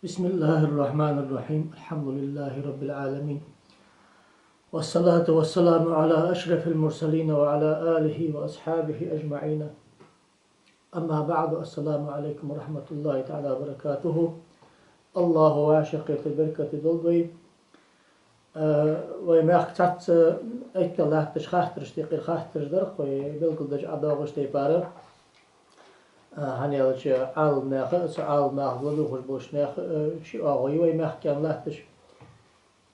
بسم الله الرحمن الرحيم. الحمد لله رب العالمين، والصلاة والسلام على أشرف المرسلين وعلى آله وأصحابه أجمعين. أما بعد، السلام عليكم ورحمة الله تعالى وبركاته. الله واشقة بركة دلبي وما اختت الله تشخاطر اشتقر خاطر درق وبلغ دج أداغش تيبارة هنيالش عال ناخ عال ناخ ولو خوش بوش ناخ شي أغوي وما كان لا تش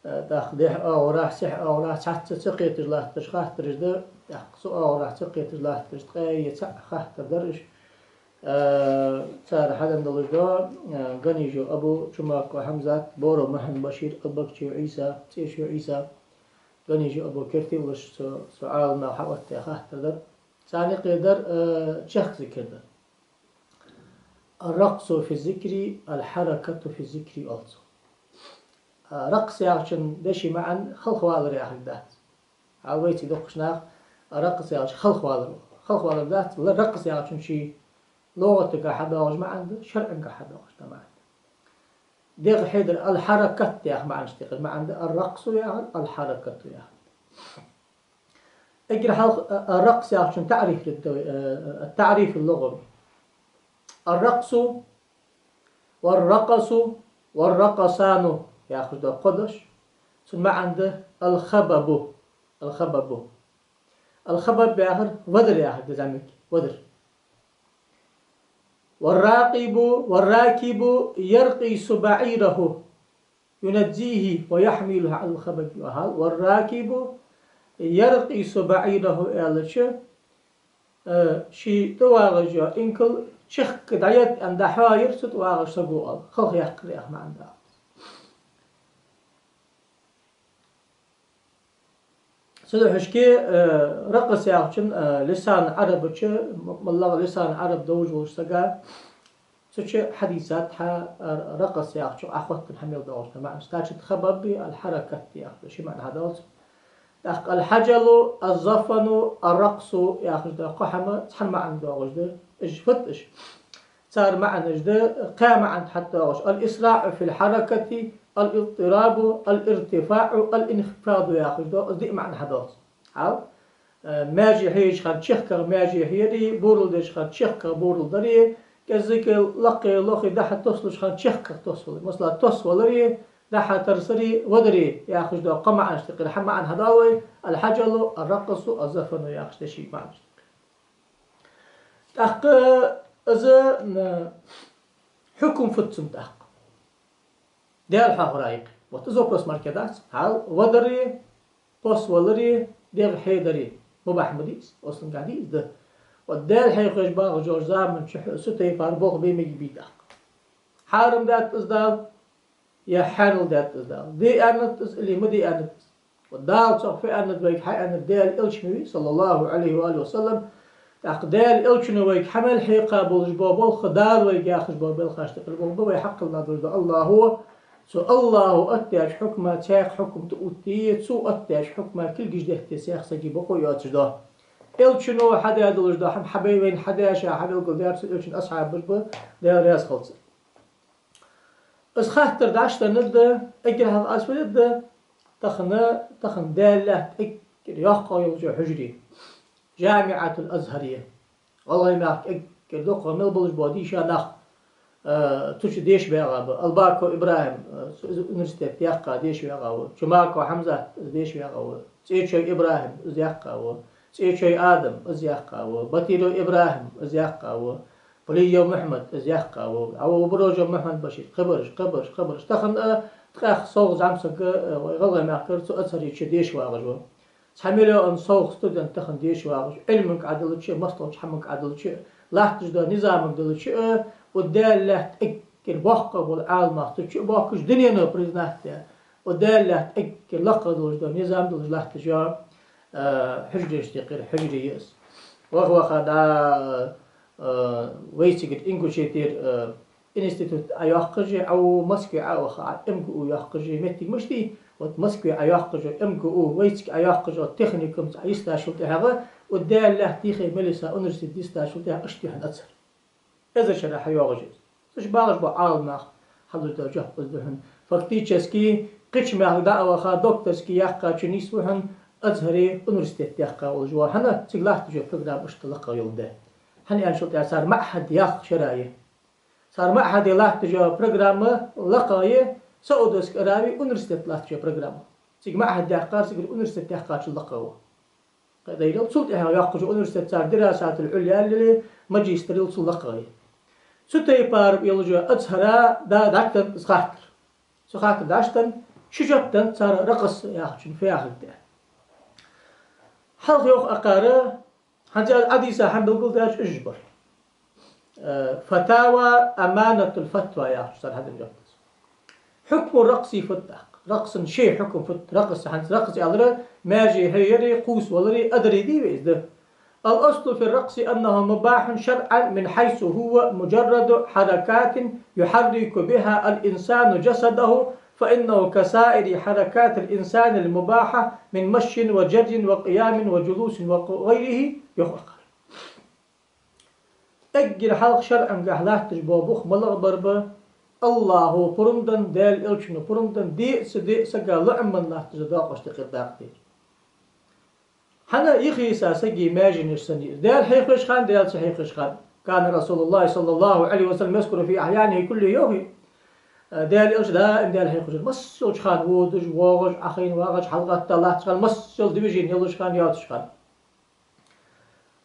داخله أو راح سح أو راح تحت سقيت الله تشخاطر ده يحقص أو راح سقيت الله تشتقي خاطر درش صار حدا دلجا غنيجو أبو شماك وحمزة بورو محن بشير البكتي عيسى تيشو عيسى غنيجو أبو كرتي وش سؤال ما حوت خاطر در ثاني قدر شخص ذكر الرقص في الذكر، الحركة في الذكر also. رقص يعشن دشي معا خلق والر يا أخي ده عويتي دقشناخ رقص يعشن خلق والر ده لا رقص يعشن شي لغتك حدا وج ما عنده شرعك حدا وج ما عنده ديغ حيدر الحركة يا أخي ما عنده اشتغل ما عنده الرقص يا أخي الحركة يا أخي اقرا الرقص يعشن تعريف التعريف اللغوي. الرقص والرقص والرقصان ياخذ ده قدش ثم عنده الخبب الخبب ياخذ ودر ياخذ زعمك ودر. والراكب يرقص بعيره ينجيه ويحمله على الخبب والراكب يرقص بعيره يالش شي تواغجا إنكل شخ دايت عند حاير ستواغج سقوال خلق يحقر ما عنده سيدو حشكي رقص ياخشن لسان عرب مالله لسان عرب دوج وشتقا سوچ حديثات رقص ياخشن أخوت الحميل دوج تمام ستاشت خبب الحركة ياخذ شي معنى هذا الحجل الزفن الرقص ياخذ ده قحمة تحن ما عنده وجده ايش فتش صار معنا جده قام عند حتى وش الإسراع في الحركة، الاضطراب، الارتفاع، الانخفاض ياخذ ده دي معنى هذا عاو ماجي هيش خد شخكر ماجي هيري بورل دش خد شخكر بورل دري كذلك لقي ده تصلش خد شخكر تصل مثلا تصولري ده ترسري ودري ياخذ ده قام عن اشتقل حما عن هذاوي الحجل الرقص الزفن ياخذ ده شيء معنى تحق إذا حكم فتم تحق ديال حقرايق وتزوبرس مركدات هل ودري بوس ولري ديال حيدري مباح مديس أصلا قاعدين ده والدال حيخرج باغ جورج زامن ستي فاربوخ بيمي بيدق حارم دات إزدال يا حارل دات إزدال دي أنت اللي مدي أنت والدال صفي أنت بيك حي أنت ديال إلشمي صلى الله عليه وآله وسلم أقدال إلشنا ويك حمل حيقا بولج بابل خدال ويك ياخذ بابل خاشت قلبه ويحق الله درد الله هو سو الله أتاج حكمة تاخ حكم تؤتي سو أتاج حكمة كل جدة تسيخ سجي بقو ياتجدا إلشنا حدا يدلج ده حم حبيبين حدا شا حدا يقول دار إلشن أصحاب بربا دار رياس خلص خاطر داشت ند أجر هذا أسود تخن دالة أجر يقا يوجو حجري جامعة الأزهرية والله ما كردوق ملبلج بودي شانخ توش ديش بيغاب الباكو إبراهيم universitet يقا ديش بيغاو شماكو حمزة ديش بيغاو تيشي إبراهيم يقاو تيشي آدم يقاو بطيرو إبراهيم يقاو بليو محمد يقاو أو بروجو محمد بشير قبرش تخن تخ صوغ زعمسك والله ما كرتو أثري ديش واغجو تحمله أن صوغ ستودنت تخن ديش واغج علمك عدلتش مصلوش حمك عدلتش لاحتج ده نظامك دلتش ودال له تأكل بحقه والعالم تش باكش دنيا نبرزناته ودال له تأكل لقد ده نظام دلش لاحتج حجري اشتقر حجري يس وهو خدا ويسجد إنكوشيتير إنستيتوت أياقجي أو مسكي أو خا إمكو ياقجي متي مشتي وتمسكي أياقجي إمكو ويسك أياقجي تكنيكم يستاشلت هذا ودال له تيخي ملسا أنرسي ديستاشلت أشتي حد أتصل إذا شرح ياقجي سش بالش بعالنا حلو جه بزدهن فاكتيتشسكي قيش مهدا أو خا دكتورسكي يحقا تشنيسوهن أزهري أونيفرسيتي يحقا والجوا هنا تقلعت جو برنامج اشتلقا يولده هني أنشط يا صار معهد ياخ شرايه صار معهد لاحت جو برنامج لقايه سعودس كراوي أونيفرسيتي لاحت جو برنامج تيجي معهد يحقا تيجي أونيفرسيتي يحقا تشلقاوه هذا يلو صلت ياخ جو أونيفرسيتي صار دراسات العليا اللي ماجستير يوصل لقايه ستة بار يلجو أزهرا دا دكتور سخاطر سخاطر داشتن شجبتن صار رقص ياخشن في آخر ده حلق يوخ أقارة هنجا عديسة حمد القول داش إجبر فتاوى أمانة الفتوى ياخش صار هذا الجبت حكم الرقص فتح رقص شيء حكم فت رقص هنج رقص يالره ماجي هيري قوس ولري أدري دي بيزده الأصل في الرقص أنه مباح شرعا من حيث هو مجرد حركات يحرك بها الإنسان جسده فإنه كسائر حركات الإنسان المباحة من مشي وجري وقيام وجلوس وغيره يخلق أجر حلق شرعا قهلات تجبوبوخ ملغ بربا الله فرمدن دال إلشنو فرمدن دي سقا لعم الله تجداق واشتقل داقتي حنا يخيسا سجي ماجن السني دال حيخش خان دال سحيخش خان كان رسول الله صلى الله عليه وسلم يذكر في أحيانه كل يوم دال إيش دا إن دال حيخش مسج خان وودج ووج أخين واغج حلقة الله خان مسج دبيجين يلش خان ياتش خان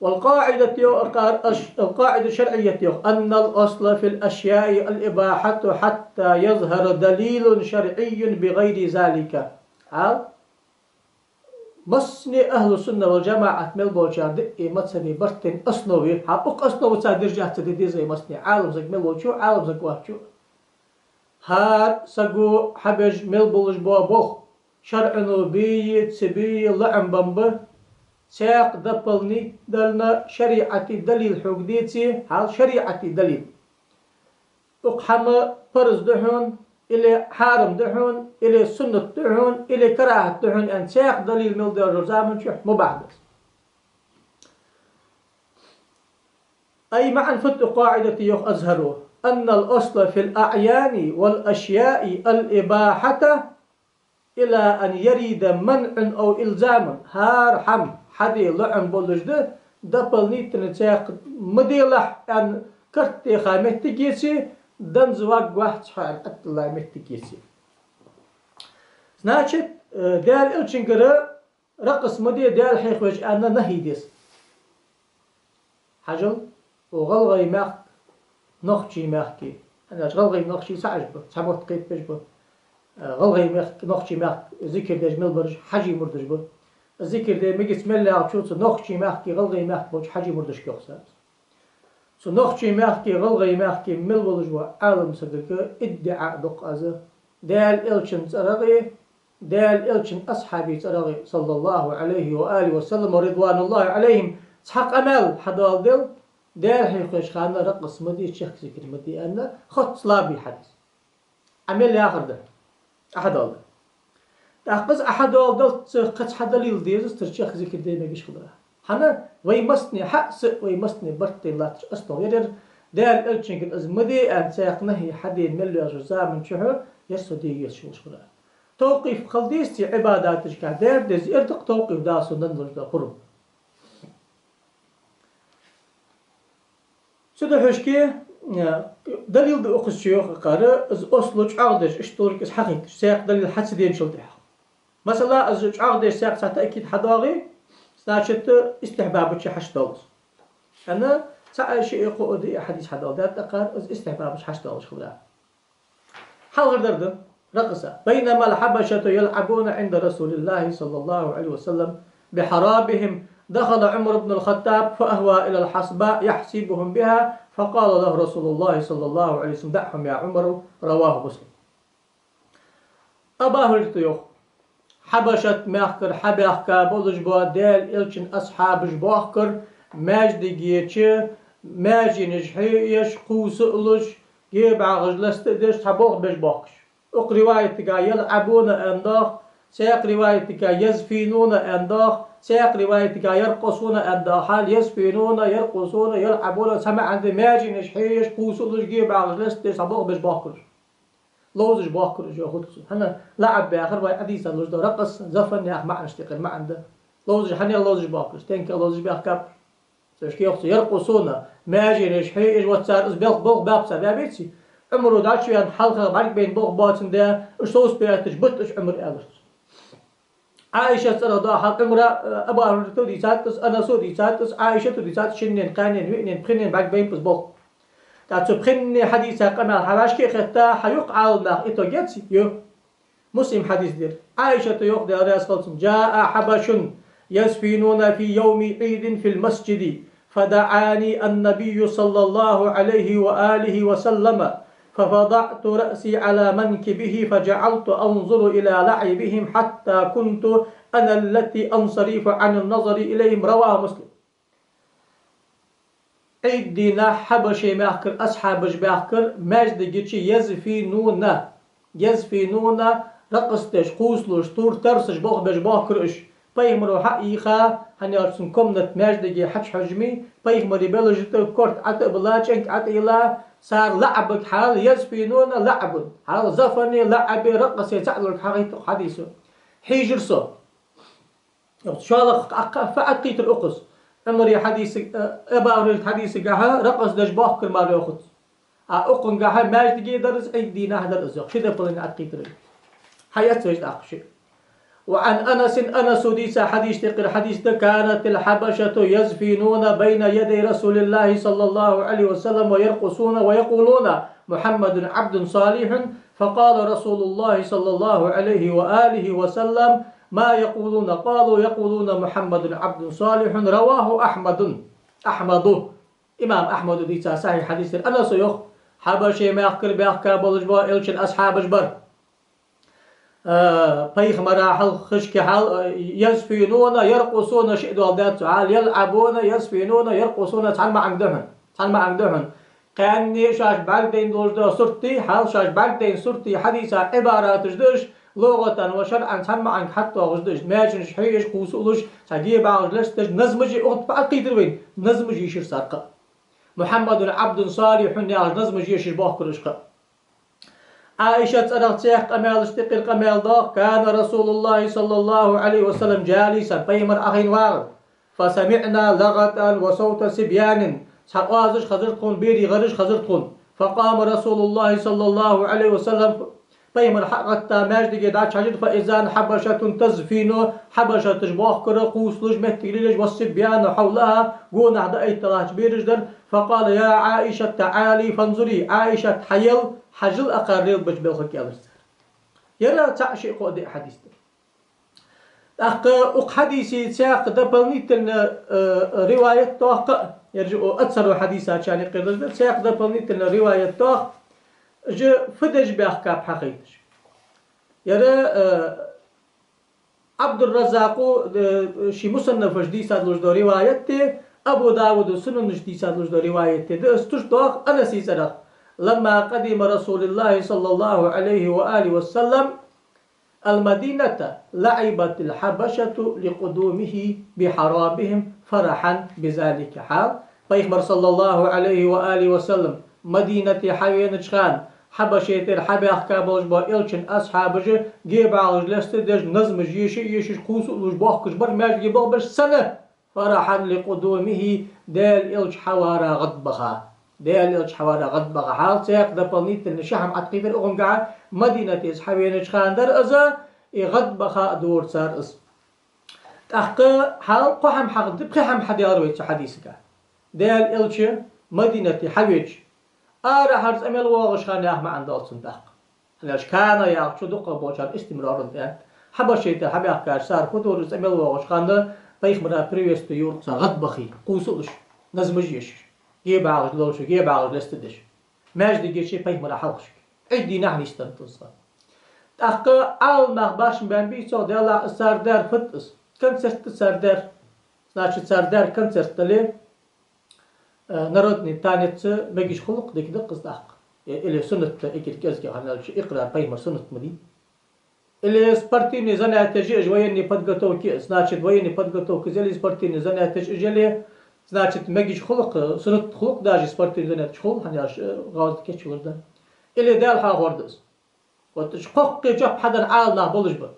والقاعدة القاعدة الشرعية أن الأصل في الأشياء الإباحة حتى يظهر دليل شرعي بغير ذلك مسني أهل السنة والجماعة ملبوشان دقي متسني برتين أصنوي حقوق أصنوي صادر جهة تدي زي مسني عالم زك ملبوشو عالم زك واحشو هار سقو حبج ملبوش بوابوخ شرعنو بي تسبي لعن بمبه ساق دبلني دلنا شريعتي دليل حق ديتي حال شريعتي دليل اقحم فرز دحون إلى حارم دحون إلى سنة دحون إلى كراهة دحون أن ساق دليل من دار زامن شح مبعد أي معنى فت قاعدة يخ أزهره أن الأصل في الأعيان والأشياء الإباحة إلى أن يريد منع أو إلزام هار حم حدي لعن بولجده دبل نيتن ساق مديلح أن كرتي خامتي جيسي دن زواج واحد شحال أطلع متكيسي значит دال إلشنجر رقص مدي دال حيخوش أنا نهيدس حجل وغلغي ماك نخشي ماكي أنا غلغي نخشي سعجبه سبوت قيت بجبه غلغي ماك نخشي ماك ذكر دجمل برج حجي مردجبه الذكر ده مجلس ملا عشوت نخشي ماكي غلغي ماك بوج حجي مردج كيوسات سو نخشي ماكي غلغي ماكي ملولجوا عالم صدقه ادعاء دق أزه دال إلشن ترغي دال إلشن أصحابي ترغي صلى الله عليه وآله وسلم ورضوان الله عليهم تحق أمل حدال دل دال حيخش خانة رقص مدي شيخ ذكر مدي أنا خط صلابي حدث عمل لي آخر ده أحد الله تأخذ أحد الله قد حدليل ديز ترشيخ ذكر دي مجيش خبره حنا ويمسني حقس ويمسني برتي لا أصلا يدر دال إلشنك الأزمدي أن سيقنهي حدين ملي أجزاء من شهر يسودي يشوش خلا توقيف خلديستي عباداتك كدار دز إرتق توقيف داسو ننظر دا قرب سيدا حشكي دليل دا أخذ شيوخ قارة از أصلوش عقدش اشتورك از حقيقش سيق دليل حدس دين شلدح مثلا از عقدش سيق ساتأكيد حداغي значит استحباب شي حش دولس أنا سأل شيء يقول حديث حدا ذات أقار استحباب حش دولس خلا حال غردر رقصة بينما الحبشة يلعبون عند رسول الله صلى الله عليه وسلم بحرابهم دخل عمر بن الخطاب فأهوى إلى الحصباء يحسبهم بها فقال له رسول الله صلى الله عليه وسلم دعهم يا عمر رواه مسلم أبا هريرة حبشت ماخكر حباخكا بولج بوا دال إلشن أصحاب جباخكر ماجد جيتش ماجي نجحيش قوس إلش جيب عغجلست ديش تبوخ بجباخش اق روايتك يلعبون أنداخ سيق روايتك يزفينون أنداخ سيق روايتك يرقصون أنداخ يزفينون يرقصون يلعبون سمع عند ماجي نجحيش قوس إلش جيب عغجلست ديش تبوخ بجباخش لوزش باكر جو خدس هنا لعب باخر باي حديث لوز ده رقص زفن يا ما اشتغل ما عنده لوزش هنا لوزش باكر تنك لوزش باكر سوش يخص يرقصون ما جينش حيج وتصار از بلق باب سر بيتسي عمره داش يعني حلقه بعد بين بلق باتن ده اشتوس بياتش بتش عمر الرس عائشة صردا حق عمره ابا هرتو دي ساتس انا سو دي ساتس عائشة دي ساتس شنين قانين وين بخنين بعد بين بس بلق تبخني حديثة قمال حواش كي خطا حيقع الماء إتو جتسي يو مسلم حديث دير عائشة يقضي رأس خلصم جاء حبش يسفينون في يوم عيد في المسجد فدعاني النبي صلى الله عليه وآله وسلم فوضعت رأسي على منكبه فجعلت أنظر إلى لعبهم حتى كنت أنا التي أنصرف عن النظر إليهم رواه مسلم عيدنا حبشي ماكر أصحابش باكر مجد جيتشي يزفينون رقصتش قوسلوش طور ترسش بوخ بش باكرش بيهمرو حقيقة هني أرسن كمنت مجد جي حج حجمي بيهمري بلجت كورت عت بلاش انك عت إلا صار لعبك حال يزفينون لعب حال زفني لعب رقص يتعلق حديثه حيجرسو شالق فأقيت الأقص أمري حديث أبا أوريت حديث جها رقص دش باكر ما يأخذ أقن جها ماجد جي درس عيدنا هذا الأزق شده بلين أقيت ري حياة سجد أخشي وعن أنس ديس حديث تقر حديث كانت الحبشة يزفينون بين يدي رسول الله صلى الله عليه وسلم ويرقصون ويقولون محمد عبد صالح فقال رسول الله صلى الله عليه وآله وسلم ما يقولون قالوا يقولون محمد عبد صالح رواه أحمد إمام أحمد ديس صحيح حديث أنس يخ حبشة ما يحكر بيحكى بلجبا إلشن أصحاب جبر بيخ مراحل خشك حال يزفينون يرقصون شئ والدات تعال يلعبون يزفينون يرقصون تعال ما عندهن كأني شاش بعدين دوجدا صرتي حال شاش بعدين صرتي حديثة عبارات جدش لغة وشرعا تعال ما عند حتى غجدش ماجن شحيش قوسولش تجيب على لستج نزمجي أخت فأقيد وين نزمجي يشير سرقة محمد عبد صالح نزمجي يشير باكرشقة عائشة أرغتيح قمال اشتقل قمال ضاق كان رسول الله صلى الله عليه وسلم جالسا بيمر أخين واغر فسمعنا لغة وصوت سبيان سقازش خزرتكم بيري غرش خزرتكم فقام رسول الله صلى الله عليه وسلم بيمر حقتا ماجد قدات شجر فإذان حبشة تزفين حبشة تجبوخ كرة قوس لج مهتقليلج والسبيان حولها قون أعداء التلاج بيرجدر فقال يا عائشة تعالي فانظري عائشة حيل حجل أقاريل بجبل يالرس يرى تعشي قودي حديث أق حديثي ساق دبلنيتن رواية طاق يرجع أكثر حديثات شان قردر ساق دبلنيتن رواية طاق ج فدج بأحكام حقيقش يرى عبد الرزاق شي مصنف جدي سادلوش دو روايته أبو داود سنن جدي سادلوش دو روايته ده استش طاق أنا سيسرق لما قدم رسول الله صلى الله عليه وآله وسلم المدينة لعبت الحبشة لقدومه بحرابهم فرحا بذلك حال فيخبر صلى الله عليه وآله وسلم مدينة حوين خان حبشة الحبة أحكابوش با إلشن أصحابه جيب على جلستدج نظم يشيش قوس وجبوح كجبر ماج جيبوه بش سنة فرحا لقدومه دال إلش حوارا غضبها دال حوالي غضبغ حال سيق دبلنيت النشحم عتقيت الأغنقع مدينة إسحابين إشخان در أزا غضبغ دور سار أس تحقى حال قحم حق دبخهم حد يرويت حديثك دال إلش مدينة حويج آره حرز أميل واغشخان ياهم عند ألسن دق لأش كان ياغشو دقا بوشان استمرار الدين حبشيت حبي أحكار سار كتور أميل واغشخان بيخمرا بريوستو يورد غضبخي قوسولش نزمجيش جيب عاغش لوشو جيب عاغش لستدش ماجد جيشي بيه مراحلش عدي نحن يستنتظر تحقى عال مخبرش بان بيسو ديلا سردار فتس كنسرت سردار значит سردار كنسرت لي народный танец بيجيش خلق ديك دق قصدق اللي سنة اكيد كازكي هنالش اقرا بيمر سنة مدي اللي спортивный занятия военные подготовки значит военные подготовки зели спортивные занятия жели значит مجيش خلق سنة خلق داجي спортивный занятия خلق هنالش غاز كيش وردا اللي دال حا وردس وتشقق جاب حدا عالنا بولجبا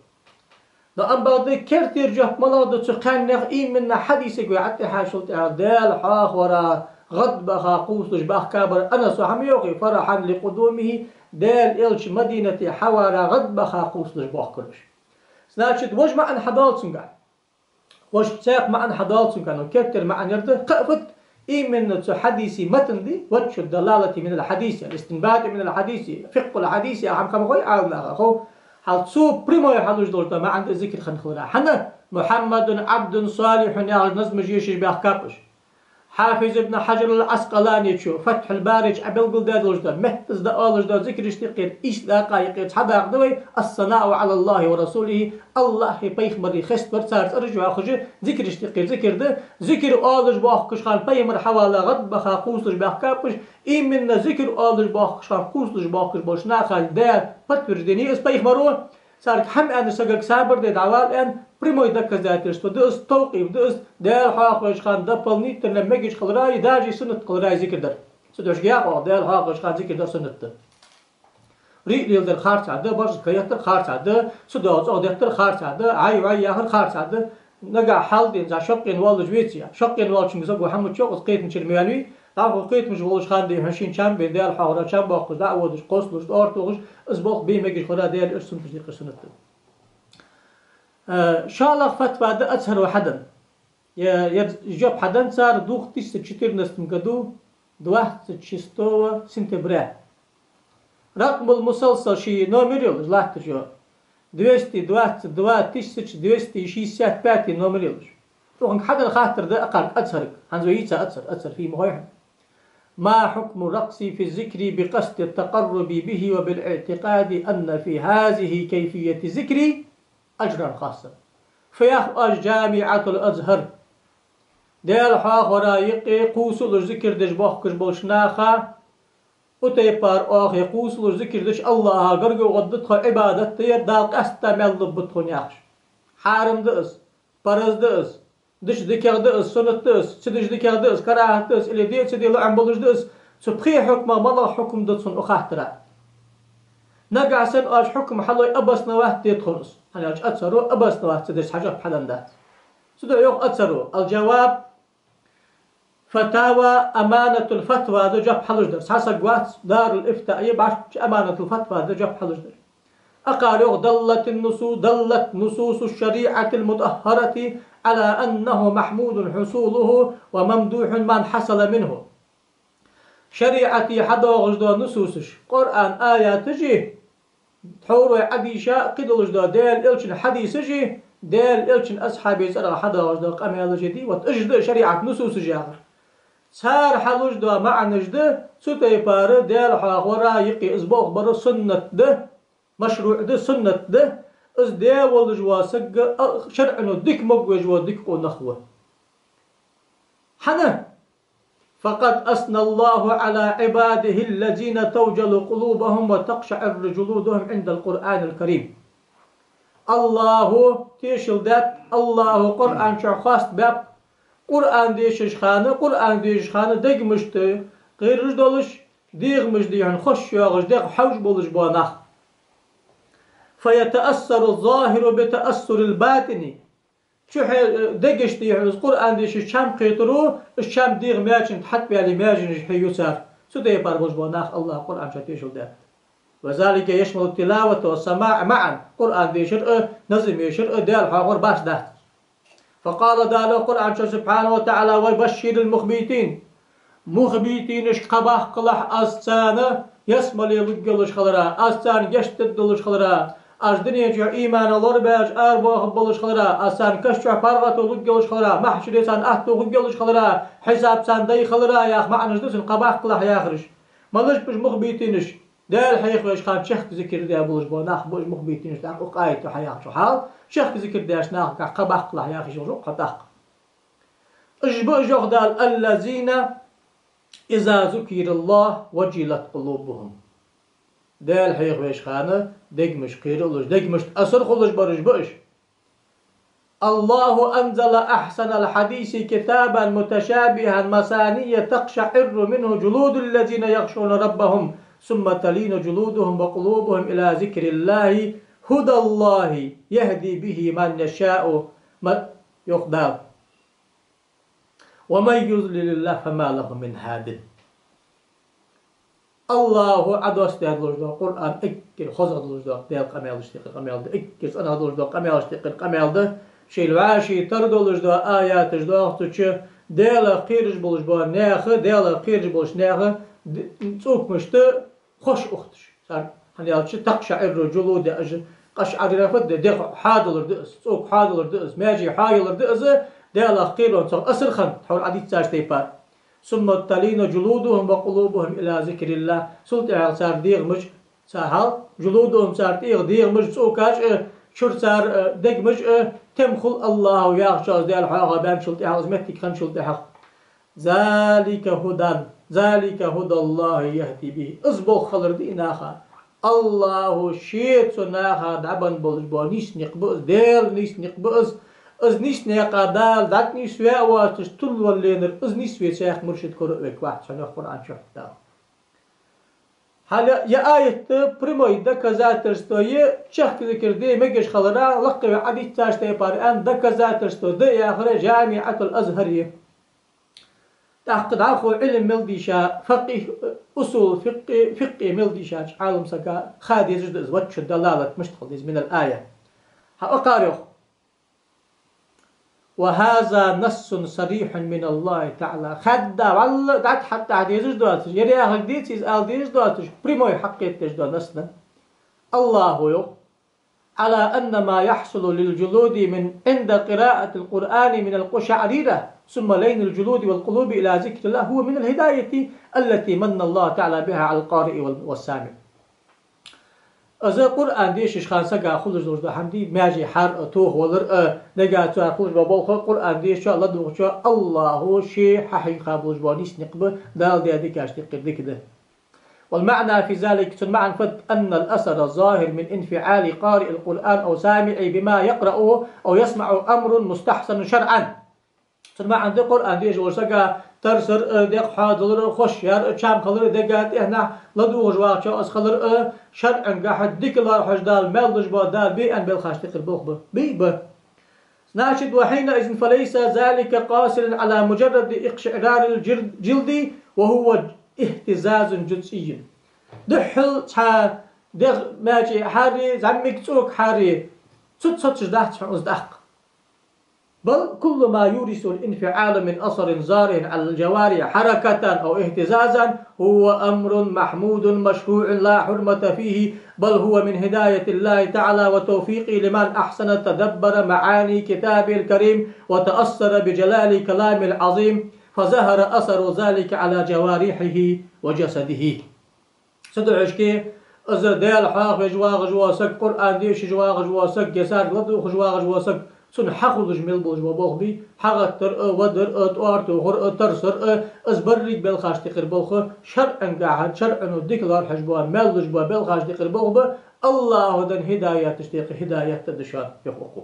ده أم بعد كرتير جاب ملاده تخنق من حديثك ويعطي حاشلت دال حاخ ورا غد بخا قوسش باخ كابر أنا صحم يوقي فرحا لقدومه دال إلش مدينة حوارا غد بخا قوسش باخ كلش значит وش معنى حدالتسنقع وش تساق معنى حدالتسنقع وكرتير معنى يرد قفت من حديثي متن دي وجه الدلالة من الحديث الاستنباط من الحديث فقه الحديث أهم كم غوي عاونا أخو حال سو بريمو يحلوش دولتا ما عند ذكر خنخورا حنا محمد عبد صالح يا نظم جيش بأحكابش حافظ ابن حجر العسقلاني شو فتح البارج عبل قلداد وجدا مهتز دا أولش دا ذكر اشتقير إيش دا قايقير حدا أقدوي الصناء على الله ورسوله الله بيخمري خست ورسارت أرجو أخجي ذكر اشتقير ذكر دا ذكر أولش بأخكش خان بيمر حوالا غد بخا قوسلش بأحكابش إيم من ذكر أولش بأخكش خان قوسلش بأخكش بوشنا خال دا فتور ديني اس بيخمرو صارت هم أنا سجق سابر دا دعوال أن بريمو يدك ذاتيرش فدوس توقيف دوس دال حاقش خان دبل نيت لما يجي قلراي داجي سنة قلراي ذكر در سدوش جاء دال حاقش خان ذكر در سنة ريل در خارج عده برج كياتر خارج عده سدوس أو دكتر خارج عده عاي آخر خارج عده نجا حال دين زع شقين والله جويتيا شقين والله شنو زوج محمد شوق قيت مش الميانوي تعرفوا قيت مش والله خان دي هشين شام بين دال حاقش شام باقش دعوة قصلش أرتوش أسبوع بيم يجي قلرا دال إرسم تجديق سنة شالله فتوى ده أسهر وحدا يجاب حدا صار دوخ تيس تشتير نستم قدو دوه تشستوه سنتبرا رقم المسلسل شي نومريل لا تجو 222 265 نومريل روح حدا الخاطر ده أقل أسهر هنزويتها أسهر في مهيحن ما حكم الرقص في الذكر بقصد التقرب به وبالاعتقاد أن في هذه كيفية الذكر أجرا خاصا فياخ جامعة الأزهر ديال حاخ ورايقي قوسل الذكر دش باخ كشبوشناخا وتيبار آخ يقوسل الذكر دش الله قرق وغدتها عبادة تير دالق استعمل لبتخون ياخش حارم دأس برز دأس دش ذكر دأس سنة دأس سدش ذكر دأس كراهة دأس اللي ديت سدي لعن بلش دأس سبخي حكمه ملا حكم دتسن أخاطرة نقع سن آج حكم حلوي أبس نواه تيتخلص أنا أج أتسرو أبس نواه تدرس حاجة بحلم ده سدع يوق أتسرو الجواب فتاوى أمانة الفتوى ده جاب حلوش درس حسب وقت دار الإفتاء يبعش أمانة الفتوى ده جاب حلوش درس أقاريوغ دلت نصوص الشريعة المطهرة على أنه محمود حصوله وممدوح من حصل منه شريعتي حدا غجدا نصوصش قرآن آيات تجي تحوروا عديشة قدلش دا ديل إلشن حديث جي ديل إلشن أصحابي سأل حدا غجدا قامي جدي وتجد شريعة نصوص جاغر سار حلوش دا مع نجد سوتي بار ديل حاغورا يقي إزبوغ برا سنة ده مشروع ده سنة ده إز ديل والجوا سق شرعنو ديك مقوجوا ديك ونخوة حنا فقد أثنى الله على عباده الذين توجل قلوبهم وتقشعر جلودهم عند القرآن الكريم الله تيشل ذات الله قرآن شخاص باب قرآن ديش خانة ديق مشت غير رجدولش ديغ مش ديهن خش ياغش ديغ حوش بولش بوناخ فيتأثر الظاهر بتأثر الباطني شو دقش ديه القرآن ديش الشام قيطرو الشام ديغ ماجن تحت بيالي ماجن حيو سار سودي باربوش بوناخ الله قرآن شاتيشو ده وذلك يشمل التلاوة والسماع معا قرآن ديشر نظم يشر ديال حاغور باش ده فقال دالو قرآن سبحانه وتعالى ويبشر المخبيتين مخبيتينش قباح قلح أستانة يسمى ليلقلش خلرا أستان يشتدلش خلرا از دنیا ایمان الله باش ارباح بلش خلرا آسان کشچ پرغت و لگلش خلرا محشر سان احت و لگلش خلرا حساب سان دای خلرا یا معناش دسن قباح قلح یاخرش مالش بش مخبيتينش دال حيخش خان شيخ ذكر ده بلش بناخ بش مخبيتينش ده قايت حياه شو حال شيخ ذكر داش ناخ قباح قلح ياخش جو قطاق اجبو جو دال الذين اذا ذكر الله وجلت قلوبهم دال حيخ ويش خانه دقمش قيرلش دقمش أسر خلش برش بش الله أنزل أحسن الحديث كتابا متشابها مثانية تقشعر منه جلود الذين يخشون ربهم ثم تلين جلودهم وقلوبهم إلى ذكر الله هدى الله يهدي به من يشاء يقدر ومن يضلل الله فما له من هاد. Allahu adostedlujdo Kur'an ikkir khozadlujdo del qamelishtiqir qameldi ikkir sanadlujdo qamelishtiqir qameldi şilvaşi tardolujdo ayatijdo tuçu del qirj bulujbo nehi del qirj buluş nehi çukmuştu hoş uxtuş. Sen hani yalçı taqşa'ir juludi qaş'arifat de hadılırdı çuk hadılırdı maji hayılırdı del qirjon çok asırxan hol adit saçtaypar. ثم تلين جلودهم وقلوبهم إلى ذكر الله سلط صار ديغمج سهل جلودهم صار ديغمج سوكاش شر صار دغمج تمخل الله يخشى ديال حاغه بان شلط ازمتك خن شلط حق ذلك هدى الله يهدي به ازبو خلر ديناخا الله شيت سناخا دبن بولج بونيس نقبز ديل نيس نقبز از نیست نقدال دات نیست و آوازش طول ولینر از نیست و شیخ مرشد کرد وقت شنو قرآن شفت داو. حالا یا آیت پرموی دکزاترستوی شخص ذکرده مگش خلرا لقب عدید تاشته پار ان دکزاترستو ده آخر جامعة الأزهرية. تحقق عفو علم ملديشا فقه أصول فقه ملديشا عالم سكا خادي جد وجه الدلالة مشتغل من الآية. هأقارئ وهذا نص صريح من الله تعالى خدا والله دات حتى حديث دواتش يري اخر ديتيز ال ديز دواتش بريموي حقيقتش دو نصنا الله يو على ان ما يحصل للجلود من عند قراءة القرآن من القشعريرة ثم لين الجلود والقلوب الى ذكر الله هو من الهداية التي من الله تعالى بها على القارئ والسامع. از قرآن دیشش خانسا گا خودش دوست همدی میاجی هر توه ولر نگاه تو خودش با بول قرآن دیش الله دوچه الله شيء حقيقة بوج بانيس نقبه دال دي كاش تقدر كده. والمعنى في ذلك سمعا فد أن الأثر الظاهر من انفعال قارئ القرآن أو سامعي بما يقرأه أو يسمع أمر مستحسن شرعا. سمعا دي قرآن دیش ورسا ترسر دق حاضر خوش يار شام خلر دقات إحنا لدوج واقع أس خلر شرعا قاعد ديكلار حجدال ملدج بادال بي أن بالخاش تقربوخ بي ناشد وحينئذ فليس ذلك قاصرا على مجرد إقشعرار الجلد وهو اهتزاز جنسي دحل دغ ماجي حاري زمك تسوق حاري تصدش دحت دحق بل كل ما يورث الانفعال من أثر ظاهر على الجوارح حركة أو اهتزازا هو أمر محمود مشروع لا حرمة فيه بل هو من هداية الله تعالى وتوفيقه لمن أحسن تدبر معاني كتابه الكريم وتأثر بجلال كلام العظيم فظهر أثر ذلك على جوارحه وجسده. سدعشكي أزر ديال حاق جواغ جواسك قرآن ديش جواغ جواسك جسار لدوخ جواغ جواسك سن حقوق جميل بوج وبوخبي حقتر ودر اتوارت وهر ترسر ازبرك بالخاش تقربوخ شرعا قاعد شرعا وديكلار حجبوان مالج بو بالخاش تقربوخ الله دن هداية تشتيق هداية تدشان يخوقو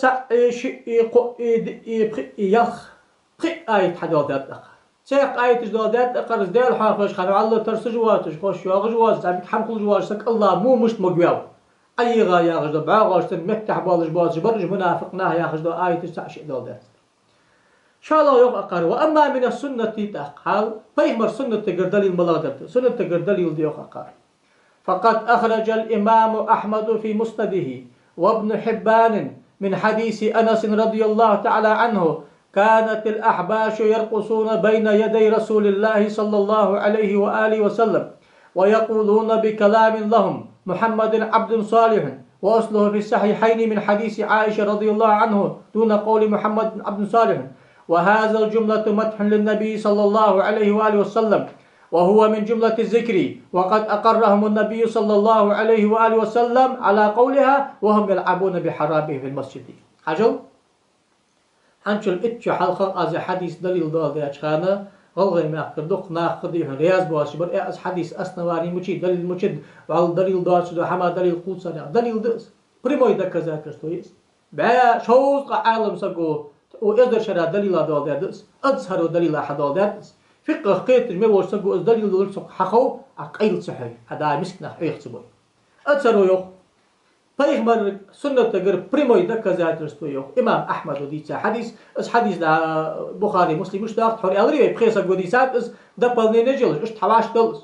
تحقيق يخ آية حدودات أخر سيق آية جدودات أخر ازدال حافظ خانو الله ترسر جواتش خوش يواغ جواز زعبك حمقل جواتشك الله مو مشت مقوياو أيغا ياخذ بعاغشتن مفتح بالج باز برج منافقناه ياخذ آية تسعش دولات. شاء الله يوم أقر وأما من السنة تقال فيمر سنة تقردلي الملاقات سنة تقردلي الديوخ أقر. فقد أخرج الإمام أحمد في مسنده وابن حبان من حديث أنس رضي الله تعالى عنه كانت الأحباش يرقصون بين يدي رسول الله صلى الله عليه وآله وسلم ويقولون بكلام لهم محمد عبد صالح وأصله في الصحيحين من حديث عائشة رضي الله عنه دون قول محمد عبد صالح وهذا الجملة مدح للنبي صلى الله عليه وآله وسلم وهو من جملة الذكر وقد أقرهم النبي صلى الله عليه وآله وسلم على قولها وهم يلعبون بحرابه في المسجد. حجل هنشل إتش حلقة از حديث دليل دال أشخانا غلغي ما كردوق ناخذيه رياض بواسبر أس حديث أسنواري مشي دليل مشد وعلى دليل دارش دو حما دليل قوس أنا دليل دس بريموي دكذا كستويس بع شوق عالم سقو وإذا شرع دليل دال دس أظهر دليل حدا دس فقه قيت ما ورسقو أزدل يلصق حقو عقيل صحي هذا مسكنا حقيق صبوي أتصروا يوم پیغمبر سنت اگر پریموی دکه زیاد رستو یو امام احمد و دیچه حدیث از حدیث دا بخاری مسلم مش داخت حوری الری بخیسا گودیسات از دپل نجلش اش تواش دلس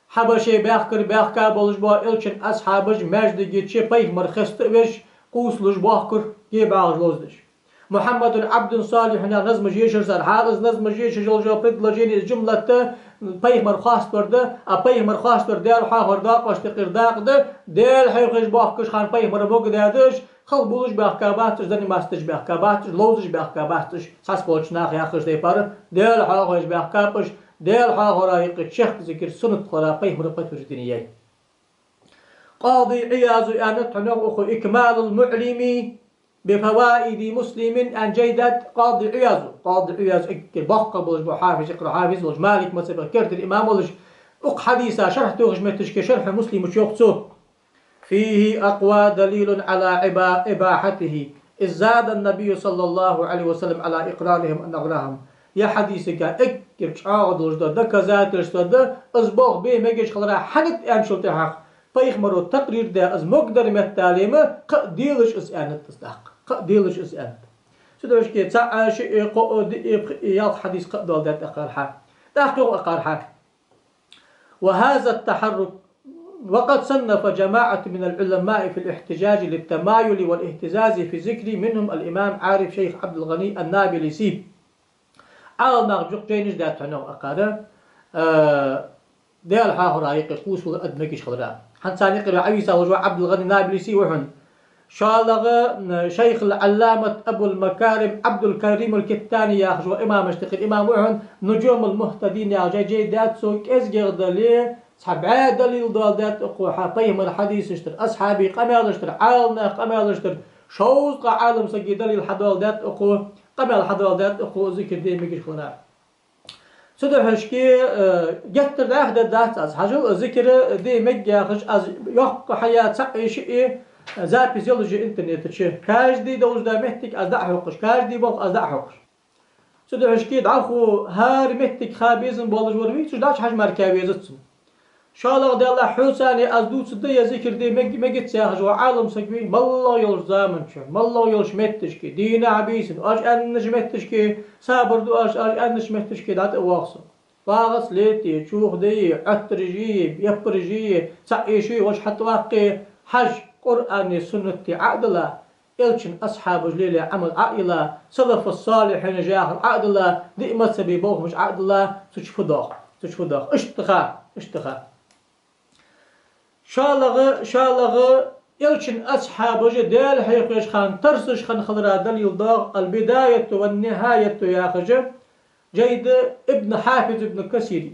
حبشه باخر باخکا بولش با الچن اصحابش مجد گیچه پیغمبر خست وش قوسلش باخر گی باغ لوزدش محمد عبد صالح نظم جيش سر حارس نظم جيش جل جو برد لجيني جملة پیغمبر خواست کرده پیغمبر خواست کرده دل ها هرداق واش تقرداق ده دل حيخش باخكش خان پیغمبر بوگ دادش خل بولش باخکاباتش دنی ماستش باخکاباتش لوزش باخکاباتش ساس بولش ناخ یاخش دی پار دل ها خوش باخکابش دل ها هرايق شيخ ذكر سنة خلا پیغمبر پتوش دنيا قاضي عياض انت نوخ اكمال المعلمي بفوائد مسلم عن جيدة قاضي عياض بقى بولج حافظ اقرا حافظ بولج مالك مثلا كرت الامام بولج حديثا شرحته غشمتش كشرح مسلم وشيخته فيه اقوى دليل على اباحته اذ زاد النبي صلى الله عليه وسلم على اقرارهم ان اغراهم يا حديثك اكر عاودوش ده كذاتش ده ازبوغ به مجش خلرا حنت انشلت حق پیغمبر تقریر ده از مقدر متعلمه قديلش اس انت تصدق قديلش اس انت سدوش كي تاع يا حديث قدول ذات اقارحه تحقق اقارحه وهذا التحرك وقد صنف جماعة من العلماء في الاحتجاج للتمايل والاهتزاز في ذكر منهم الإمام عارف شيخ عبد الغني النابلسي على نرجق جينش ذات عنو أقاره ديال حاهو رايق قوس وأدمكش خضراء حنساني قرأ عيسى وجوع عبد الغني النابلسي وحن شالغ شيخ العلامة أبو المكارم عبد الكريم الكتاني ياخذ وإمام اشتقي الإمام وحن نجوم المهتدين يا جاي دات سوك إزجر دليل سبعة دليل دات أقوى حطيهم الحديث اشتر أصحابي قمال اشتر عالنا قمال اشتر شوز عالم سجي دليل حدول دات أقوى قمال حدول دات أقوى ذكر دي مكش خضراء سدر هشكي جتر داخل دات از حجل ذكر دي مج ياخذ از يحق حياة سقي شيء زار فيزيولوجي انترنت شيء كاج دي دوز دا محتك از دحوقش كاج دي بوق از دحوقش سدر هشكي دعخو هار محتك خابيزن بولج ورمي تش داش حج مركبيزتسن شالغ دي الله حساني از دوت دي ذكر دي مجت ياخذ وعالم سقي والله يلش زامن شو والله يلش متشكي دينا عبيسن اج انش متشكي صابر دو اج انش متشكي دات واقص واغس ليتي شوخ دي عترجي يبرجي سعيشي وش حتى واقي حج قرآن سنة عدلة إلشن أصحاب جليل عمل عائلة سلف الصالح نجاح عدلة دئمة سبي بوخ مش عدلة تشفو داخ اشتخا شالغ إلشن أصحاب جدال حيقش خان ترسش خان خضراء دليل ضاغ البداية والنهاية ياخج جيد ابن حافظ ابن كثير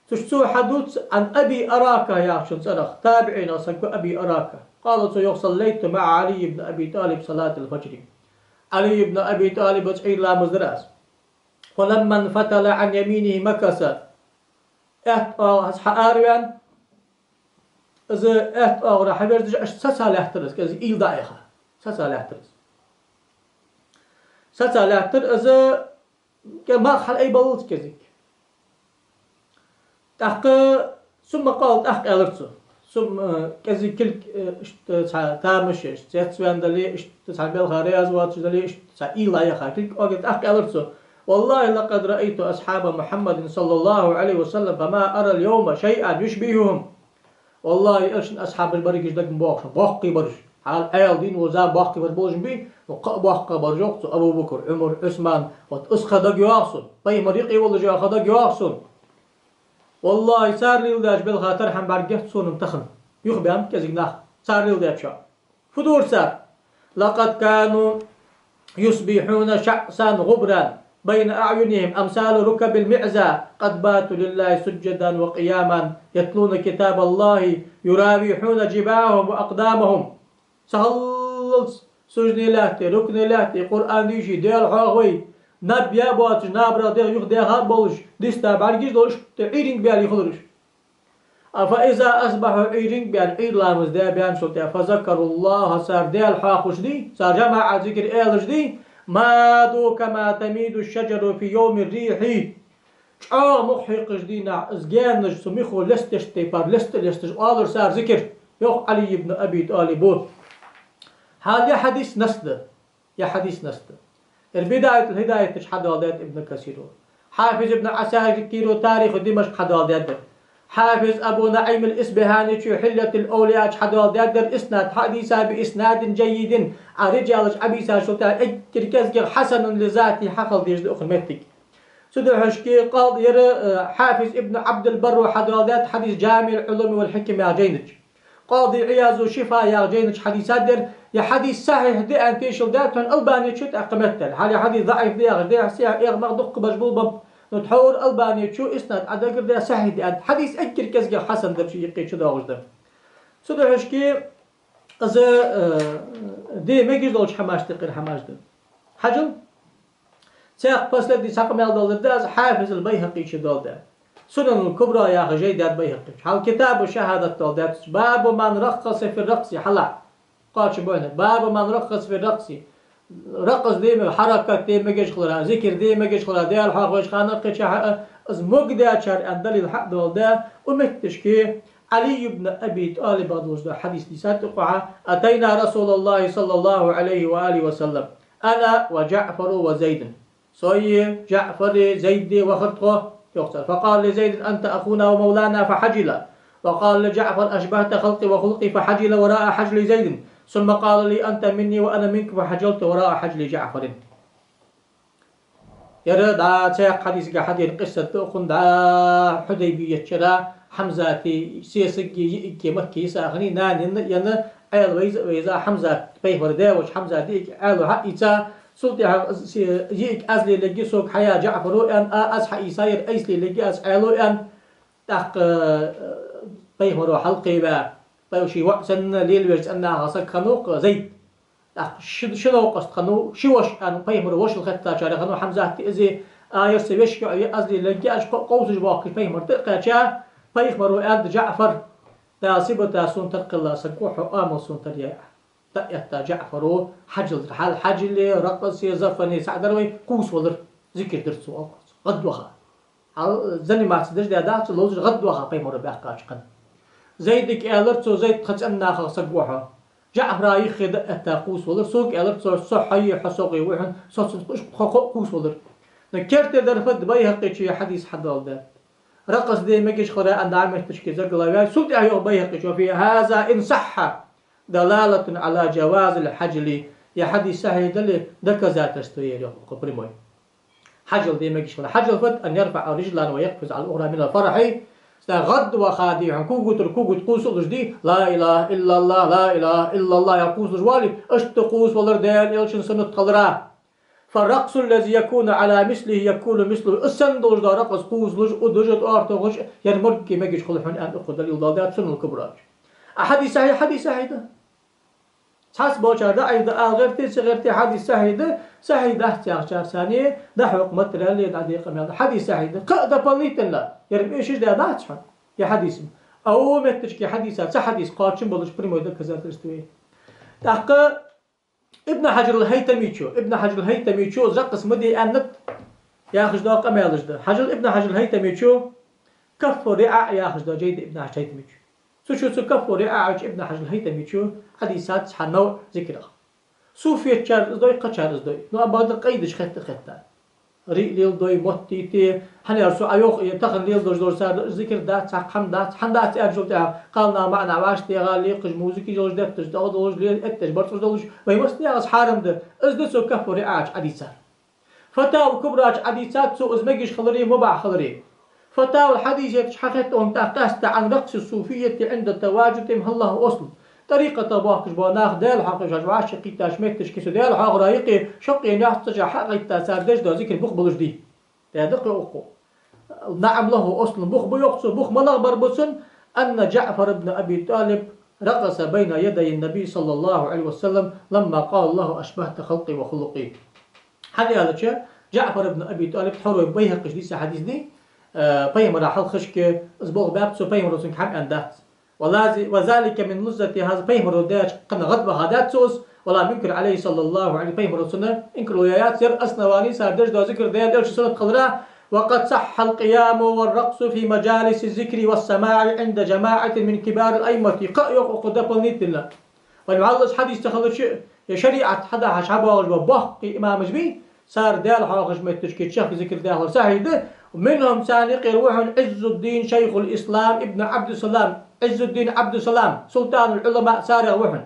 تشتو حدوث عن أبي أراكا ياخشن صرخ تابعين أصنكو أبي أراكا قال سيوخ صليت مع علي بن أبي طالب صلاة الفجر علي بن أبي طالب وجعير لا مزدراس ولما انفتل عن يمينه مكس أصحابيان إذا راح يرجع سسال يحترز كذا إيل دايخة سسال يحترز إذا كما خل أي بلوت كذيك تحق ثم قال تحق ألرتو ثم كذي كل تامش تسوان دلي تسعبل خاريز واتدلي إيل دايخة كل أوقات تحق ألرتو والله لقد رأيت أصحاب محمد صلى الله عليه وسلم فما أرى اليوم شيئا يشبههم والله إيش أصحاب البريج دق باقش باقي برج على الأيال دين وزاب باقي برج بي وقباقي برجوت أبو بكر عمر عثمان وتأسخ دق يواصل طيب مريقي والله جا خدق يواصل والله صار لي وداش بالخاطر هم برجت صون متخن يخبام كزيناخ صار لي وداش فدور صار لقد كانوا يصبحون شعثا غبرا بين أعينهم أمثال ركب المعزة قد باتوا لله سجدا وقياما يتلون كتاب الله يراوحون جباههم وأقدامهم سهل سجن لاتي ركن لاتي قرآن ديشي ديال حاغوي نبيا باتش نابرا ديال يخ ديال هاد بولش ديستا بارجيش دولش تعيرين بيال يخلرش فإذا أصبحوا عيرين بيال عير لامز ديال بيان شلتها فذكروا الله صار ديال حاخوش دي صار جماعة ذكر إيلش دي مادوا كما تميد الشجر في يوم الريح مخحق جدينا ازجان سميخو لستشتي بار لستش آلر سار ذكر يوخ علي بن أبي طالب. هذا حديث نسد يا حديث نسد البداية الهداية تشحد والدات ابن كثير حافظ ابن عساكر تاريخ دمشق حد والدات حافظ أبو نعيم الإسبهاني في حلة الأولياء حد والدات إسناد حديثا بإسناد جيد عن رجال أبي ساشوتا كركزجر حسن لذاته حفظ ديجد أخر متك سدحشكي قاضي حافظ ابن عبد البر وحد والدات حديث جامع العلوم والحكم يا جينج قاضي عياز وشفاء يا جينج حديثات در يا حديث صحيح دي أن تيشل داتون ألباني شت أقمتل هذا حديث ضعيف دي أغدي سيا إغمق دق بجبول بب نتحور ألباني شو إسناد عدقر دي صحيح دي أن حديث أكر كزجر حسن دب شي يقي شو داوش دب سدحشكي از دي ميجي دولش حماش تقين حماش دب حجل ساق فصل دي ساق مال دول داز حافظ البيهقي شدول ده سنن الكبرى يا أخي جيدات بيهقي حال كتاب شهادة دول ده باب من رقص في الرقص حلا قاتش بوينه باب من رقص في الرقص رقص ديما حركة ديما جيش خلرا ذكر ديما جيش خلرا ديال حق وش خانق قش از مقدا شر أندل الحق دول ده ومكتشكي علي بن أبي طالب هذا حديث لسات وقع أتينا رسول الله صلى الله عليه وآله وسلم أنا وجعفر وزيد صوي جعفر زيد وخطه يقتل فقال لزيد أنت أخونا ومولانا فحجل وقال لجعفر أشبهت خلقي وخلقي فحجل وراء حجل زيد ثم قال لي أنت مني وأنا منك فحجلت وراء حجل جعفر يرى دا تاق حديث حديث قصة أخن دا حديبية شرا حمزة سيسقي يئكي مكي ساخني نان ين عيل ويزا حمزة بيهور داوش حمزة ديك عيل حقيتا سلطي يئك أزلي لقي سوق حياة جعفر أن أصحى يساير أيسلي لقي أسعيلو أن تاق بيهور حلقي با بيوشي وقسن ليل ويرس أنها غسك خنوق زيد شنو قصد خنو شوش أن بيهور وش الخطة شارع خنو حمزة تأذي يرسي وش أزلي لقي أش قوس جواقي بيهور تلقى شا بيهور أن جعفر تاسيب تاسون تلقى الله سكوح آمل سون تريا تأتى جعفر حجل حال حجل رقص زفني سعدروي قوس ولر ذكر درسو غدوها زني ما تصدش ده داش لوز غدوها بيهور بيحكاش قن زيدك ألرتو زيد خدنا خصقوها جعفر يخد التاقوس ولر سوق ألرتو صحي حسوقي وحن صوت قوس ولر نكرت درفد بيهقي شي حديث حدال ده رقص دي مكش خراء أن عمل تشكي زق الله سوق أيوه بيهقي وفي هذا إن صح دلالة على جواز الحجل يا حديث صحيح دل ذات استوير قبرموي حجل دي مكش خراء حجل فت أن يرفع رجلا ويقفز على الأخرى من الفرح غد وخادع كوغوت الكوغوت قوس الجدي لا إله إلا الله لا إله إلا الله يقوس الجوالي اشتقوس ولر دال إلشن سنة قدرة فالرقص الذي يكون على مثله يكون مثله السندوج دا رقص قوس لج ودجت أرتوش يعني مركي ما يجيش خلفون أن أخذ اليوضات سنة الكبرى حديث صحيح حديث صحيح ده حس بوشار ده أيضا غيرتي حديث صحيح ده صحيح ده شهر ثانية ده حكم ترى دقيقة من حديث صحيح ده قد بليتنا يعني إيش ده ناتشان يا حديث أو ما تشكي حديثات صح حديث قاتشم بلش بريمو ده كذا تستوي تحقق ابن حجر الهيتمي شو رقص مدي أنت يا أخي ده قم يالش ده ابن حجر الهيتمي شو كف رعاع يا أخي ده جيد ابن حجر الهيتمي شو كف رعاع ابن حجر الهيتمي شو حديثات حنو ذكرها صوفية شارز دوي قشارز دوي نو أبغى قيدش خطة ري ليل دوي موتي تي حنا رسول أيوخ يتخن ليل دور صار ذكر دات حمدات أرجو تاع قالنا معنا واش تيغالي قج موسيقى جوج دفتش دوج ليل اتش برتش دوج ويمسني از حارم ده از سو كفوري اج حديثات فتاو كبراج حديثات سو ازمجش خلري مباح خلري فتاو الحديث حقت أن تحتست عن رقص الصوفية عند تواجدهم الله أصل طريقة باقش بناخ دال حق جواش قيتاش ميتش كيسو دال حق رايقي شقي ناس تجا حق التساردش ده ذكر بخ بلش دي تدق أخو نعم له أصل بخ بيقص بخ ملغ بربسن أن جعفر بن أبي طالب رقص بين يدي النبي صلى الله عليه وسلم لما قال الله أشبهت خلقي وخلقي حدي هذا شيء جعفر بن أبي طالب حرو بيهقش دي حديث دي بيم راح الخشك أسبوع بابسو بيم رسون كم أندات وذلك من لذة هذا بيم رداش قنا غضب هذا سوس ولا منكر عليه صلى الله عليه بيم رسونه إنكر ويات سر أسنواني سادش دو ذكر ده دلش سنة قدرة وقد صح القيام والرقص في مجالس الذكر والسماع عند جماعة من كبار الأئمة قائق وقدف النتلة والمعلص حديث تخلص شريعة حدا حشابه وبحق إمام جبي صار دال حاخش متشكي شيخ ذكر دال سعيد ومنهم سانق يروحون عز الدين شيخ الإسلام ابن عبد السلام عز الدين عبد السلام سلطان العلماء سار يروحون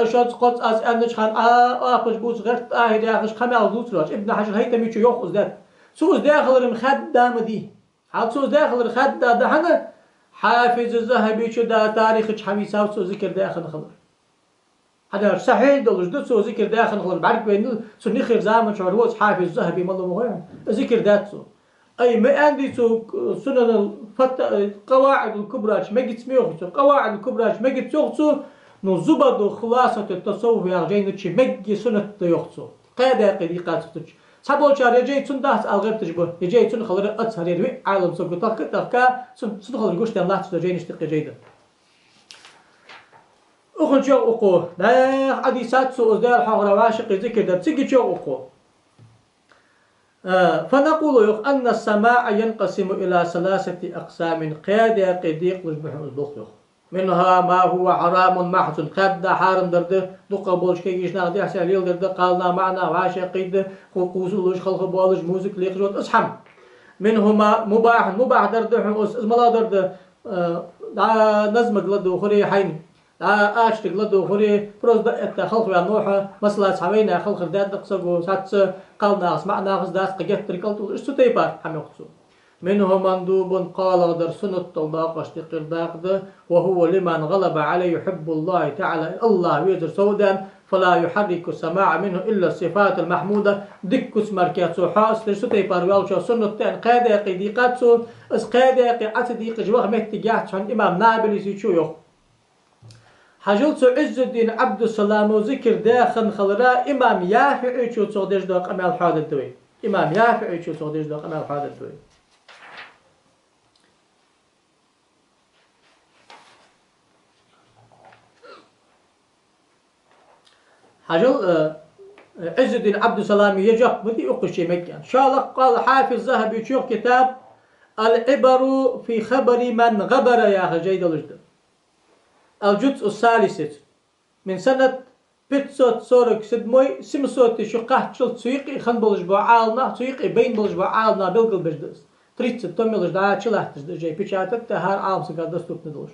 شوت قط از اندش خان آخش بوز غرت آهد آخش خمال دوتراش ابن حجر هيتمي شو يخوز ده سوز داخل المخدة مدي حال سوز داخل الخدة ده هنا حافظ الذهبي شو ده تاريخ حميسة وسو ذكر داخل خبر هذا صحيح دولش ده سو ذكر داخل خبر بعد بين سو نخير زمان شو روز حافظ الذهبي مالله مغير ذكر ده سو أي ما عندي سو سنن قواعد الكبرى ما جت سميوخ قواعد الكبرى ما جت سوخ نزبد خلاصة التصوف يا جين تشي مجي سنة يخصو قاعدة قديقات تش سبول شار يجي تون داس الغيب تجبه يجي تون خلر أتسهر يروي عالم سوق تلقى سن خلر جوش تان لاحظ جين اشتقي جيدا أخن شو أقو ده حديثات سو أزدار حغرا واشق ذكر ده تيجي شو أقو فنقول يخ أن السماع ينقسم إلى ثلاثة أقسام قاعدة قديق لجبه الدخل منها ما هو حرام محزن قد حارم درده دقة بولش كيش ناخدي حسين ليل درده قالنا معنا وعاشقيد قوسولوش خلق بولش موسيقى ليخجوت اسحم منهما مباح درده اسملا درده نظم قلده خوري حين آشت قلده خوري بروز دقت خلق يا نوحة مثلا سحوينا خلق داد دقصقو ساتس قالنا اسمعنا خزداس قجت ريكالتو اشتو تيبار حمي اقصو منهم مندوب قال در سنة الطلاق اشتقر داقده وهو لمن غلب عليه حب الله تعالى الله ويزر سودا فلا يحرك السماع منه إلا الصفات المحمودة دكس مركاتسو حاس لسوتي باروالشو سنة تان قادة قديقاتسو اس قادة قعتديق جوغ مهتجاعت شان إمام نابلسي شو يخ حجلتو عز الدين عبد السلام وذكر داخل خلراء إمام يافعي شو تصديش دوق أمال حادث دوي إمام يافعي شو تصديش دوق أمال حادث دوي حجل عز الدين عبد السلام يجب بدي أقشي مكان شالق قال حافظ ذهبي شوف كتاب العبر في خبر من غبر يا جيد الجد الجزء الثالث من سنة بيتسوت سورك سدموي سمسوت شقاه شل تسويقي خن بلش بعالنا تسويقي بين بلش بعالنا بالقل بجدس تريت تملش دا شلحت جاي بيشاتك تهار عام سكاد دستوك ندوش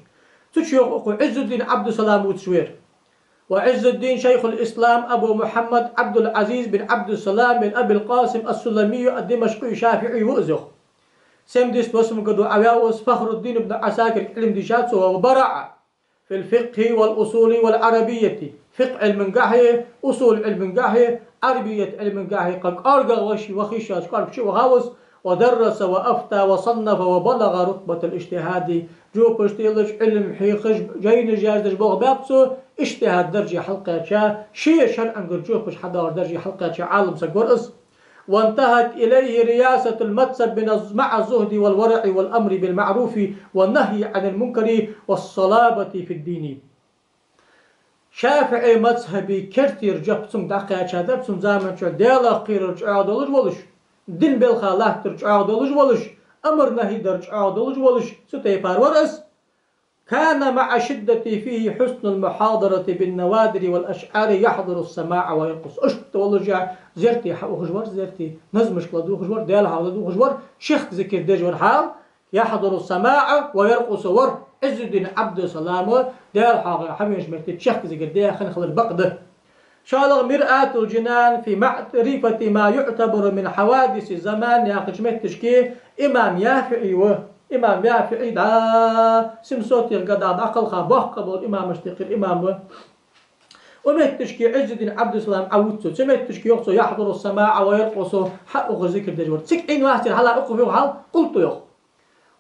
تشوف أقول عز الدين عبد السلام وتشوير وعز الدين شيخ الإسلام أبو محمد عبد العزيز بن عبد السلام بن أبي القاسم السلمي الدمشقي شافعي وأزخ سمدس واسم قدو عواوس فخر الدين بن عساكر علم ديشاتس وبرع في الفقه والأصول والعربية فقه علم قاهية أصول علم قاهية عربية علم قاهية قد أرقى وشي وخيشاش قارب شي وغاوس ودرس وأفتى وصنف وبلغ رتبة الاجتهاد جو بشتيلش علم حيخش جين جاز دجبوغ بابسو اجتهاد درجة حلقة شا شيء شرعا قرجوه بش حدار درجة حلقة شا عالم سقرص وانتهت إليه رياسة المكسب مع الزهد والورع والأمر بالمعروف والنهي عن المنكر والصلابة في الدين شافعي مذهبي كرتير جبسون دقيقة شادبسون زامن شو ديلا قير رجع دولج ولش دين بالخالات رجع دولج ولش أمر نهي درجع دولج ولش ستيفار ورس كان مع شدة فيه حسن المحاضرة بالنوادر والأشعار يحضر السماع ويرقص أشت ولجع زرتي وخجور زرتي نزمش كلادو خجور ديالها ولدو خجور شيخ ذكر دجور حال يحضر السماع ويرقص ور عز الدين عبد السلام ديالها حميش مرتي شيخ ذكر ديال خلق البقدة شالغ مرآة الجنان في معرفة ما يعتبر من حوادث الزمان يا خجمت تشكي إمام يافعي إمام يافعي دا سمسوتي القداد عقل خابوه قبل إمام اشتقي الإمام ومت تشكي عز الدين عبد السلام عودته سمت تشكي يقصو يحضر السماع ويرقص حقه ذكر دجور تسكين واحد هلا أقف يوحل قلت يخ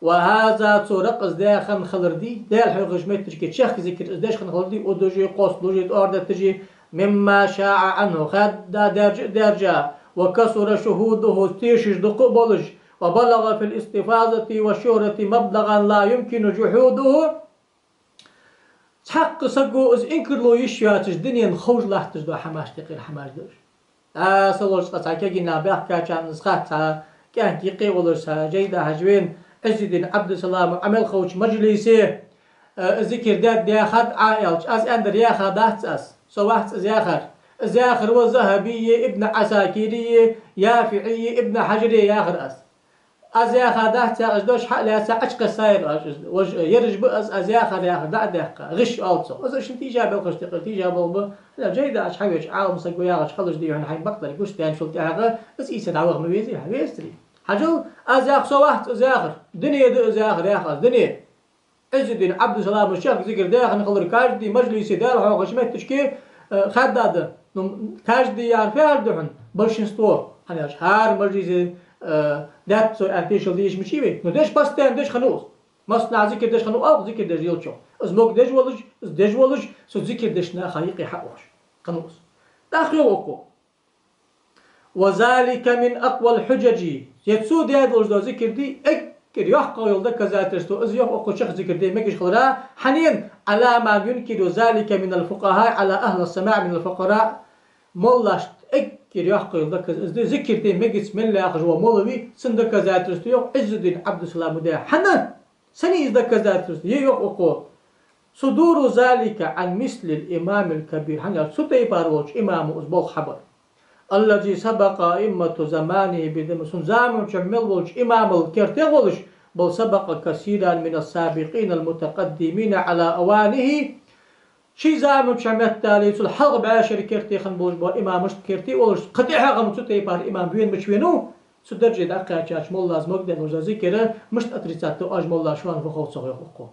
وهذا ترقص داخل خلردي دال حقه جمت تشكي شيخ ذكر داش خن خلردي ودوجي قوس دوجي أرد تجي مما شاع عنه خد درجة وكسر شهوده تيشش دقبلج وبلغ في الاستفاضة والشهرة مبلغا لا يمكن جحوده حق سقو إز إنكر لو يشياتش دنيا خوش لاحتش دو حماش تقير حماش دوش سلوش قطعا كي نابيح كاتشان نسخات كان كيقي ولرسا جيدا هجوين عز الدين عبد السلام عمل خوش مجلسي ذكر داد ياخد عائلش از اندر ياخد اس سوات از ياخر وذهبي ابن عساكري يافعي ابن حجري ياخر از ياخد از دوش حق لا ساعش قصير يرج از ياخد دق غش also از شنتي جاب القش تقتي جاب الب لا جيدا اش حاجه عاوم سقو ياغش خلص دي هن حين بقدر يقول تاني شلت هذا بس يسد عوغ مويزي هيستري حاجه از ياخ سوات از ياخر دنيا دو از ياخر ياخ دنيا عز الدين عبد السلام الشيخ ذكر داخل نخلر كاجدي مجلس دار حق شمت تشكي خداد كاجدي يار فاردهن بلشنستو هناش هار مجلس دات سو انتيشل ديش مشيبي نو ديش باستان ديش خنوس مصنع ذكر ديش خنو او ذكر ديش يلشو از موك ديش ولج سو ذكر ديش نا خيقي حقوش خنوس داخل وقو وذلك من اقوى الحجج يتسود يد وجد ذكر دي كريوح قولدا كذاترستو از يوح اقو شخص ذكر دي مكش خلرا حنين على ما ينكر ذلك من الفقهاء على اهل السماع من الفقراء مولاشت كريوح قولدا كز ذكر دي مكس من لا خجوا مولوي سند كذاترستو يوح عز الدين عبد السلام ده حنا سني از كذاترستو يوح اقو صدور ذلك عن مثل الامام الكبير حنا سوتي باروج امام ازبول خبر الذي سبق أئمة زمانه بدم سنزام شمل ولش إمام الكرتي ولش بل سبق كثيرا من السابقين المتقدمين على أوانه شي زام شمل تالي سل حلق بعشر كرتي خنبوش بو إمام مش كرتي ولش قطعها غم سوتي بار إمام بين مشوينو سدرجة دقيقة شاش مولا زمك ده وجا ذكر مش أتريساتو أج مولا شوان فخوت صغير حقوق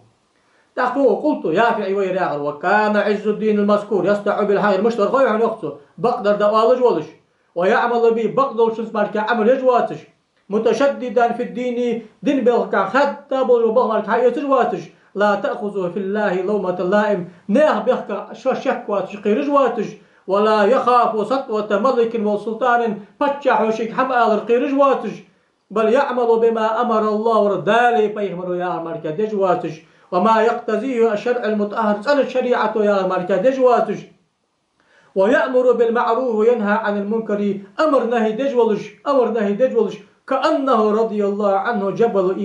تحقو قلت يا في عيوي راغر وكان عز الدين المذكور يستع بالحير مش ترغي عن أخته بقدر دوالج ولش ويعمل به بقدر شنس مالك عمل يجواتش متشددا في الدين دين بالك حتى بلو مالك حي يجواتش لا تأخذه في الله لومة اللائم ناه بك شكواتش قير جواتش ولا يخاف سطوة ملك وسلطان فتح وشيك حمال قير جواتش بل يعمل بما أمر الله وردالي فيهمر يا مالك دجواتش وما يقتضيه الشرع المطهر سنة الشريعة يا مالك دجواتش ويأمر بالمعروف وينهى عن المنكر أمر نهي دجولش كأنه رضي الله عنه جبل